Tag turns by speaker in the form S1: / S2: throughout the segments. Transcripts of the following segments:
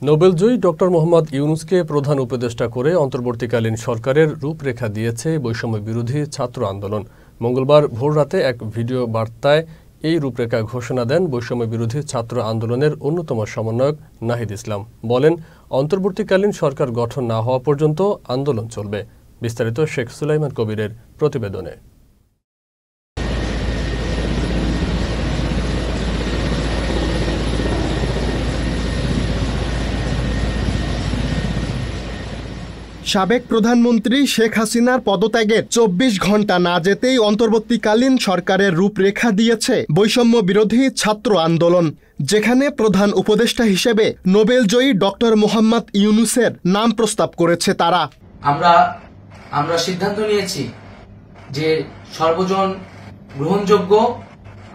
S1: নোবেলজয়ী doctor Mohammad ইউনূসকে প্রধান উপদেষ্টা করে অন্তর্বর্তীকালীন সরকারের রূপরেখা দিয়েছে বৈষম্য বিরোধী ছাত্র আন্দোলন। মঙ্গলবার ভোররাতে এক ভিডিও বার্তায় এই রূপরেখা ঘোষণা দেন বৈষম্য বিরোধী ছাত্র আন্দোলনের অন্যতম সমন্বয়ক নাহিদ ইসলাম। বলেন, অন্তর্বর্তীকালীন সরকার গঠন না হওয়া পর্যন্ত আন্দোলন চলবে। বিস্তারিত শেখ সুলাইমান কবিরের প্রতিবেদনে।
S2: সাবেক প্রধানমন্ত্রী শেখ হাসিনার পদত্যাগের ২৪ ঘণ্টা না যেতেই অন্তর্বর্তীকালীন সরকারের রূপরেখা দিয়েছে বৈষম্য বিরোধী ছাত্র আন্দোলন, যেখানে প্রধান উপদেষ্টা হিসেবে নোবেলজয়ী ডক্টর মোহাম্মদ ইউনূসের নাম প্রস্তাব করেছে তারা।
S3: আমরা সিদ্ধান্ত নিয়েছি যে সর্বজন গ্রহণযোগ্য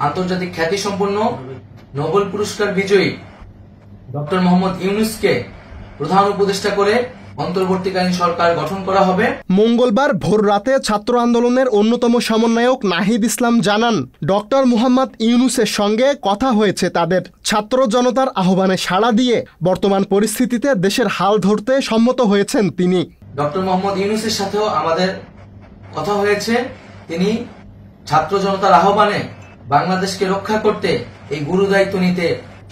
S3: আন্তর্জাতিক খ্যাতিসম্পন্ন নোবেল পুরস্কার বিজয়ী ডক্টর মোহাম্মদ ইউনূসকে প্রধান উপদেষ্টা করে অন্তর্বর্তীকালীন সরকার গঠন করা হবে।
S2: মঙ্গলবার ভোর রাতে ছাত্র আন্দোলনের অন্যতম সমন্বয়ক নাহিদ ইসলাম জানান, ডক্টর মোহাম্মদ ইউনূসের সঙ্গে কথা হয়েছে তাদের। ছাত্র জনতার আহ্বানে সাড়া দিয়ে বর্তমান পরিস্থিতিতে দেশের হাল ধরতে সম্মত হয়েছেন তিনি।
S3: ডক্টর মোহাম্মদ ইউনূসের সাথেও আমাদের কথা হয়েছে। তিনি ছাত্র জনতার আহ্বানে বাংলাদেশকে রক্ষা করতে এই গুরু দায়িত্ব নিতে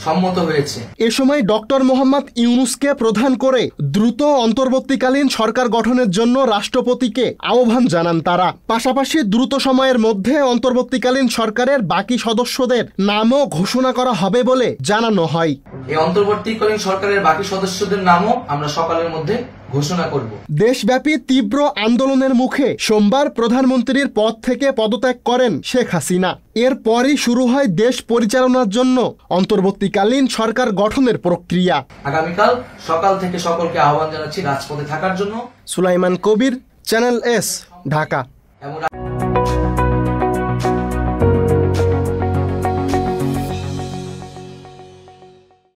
S3: সম্মত হয়েছে।
S2: এ সময় ডক্টর মোহাম্মদ ইউনূসকে প্রধান করে দ্রুত অন্তর্বর্তীকালীন সরকার গঠনের জন্য রাষ্ট্রপতিকে আহ্বান জানান তারা। পাশাপাশি দ্রুত সময়ের মধ্যে অন্তর্বর্তীকালীন সরকারের বাকি সদস্যদের নামও ঘোষণা করা হবে বলে জানানো হয়।
S3: এই অন্তর্বর্তীকালীন সরকারের বাকি সদস্যদের নামও আমরা সকালের মধ্যে ঘোষণা করব।
S2: দেশব্যাপী তীব্র আন্দোলনের মুখে সোমবার প্রধানমন্ত্রীর পদ থেকে পদত্যাগ করেন শেখ হাসিনা। এরপরই শুরু হয় দেশ পরিচালনার জন্য অন্তর্বর্তীকালীন সরকার গঠনের প্রক্রিয়া।
S3: আগামীকাল সকাল থেকে সকলকে আহ্বান জানাচ্ছি রাজপথে থাকার জন্য।
S2: সুলাইমান কবির, চ্যানেল এস, ঢাকা।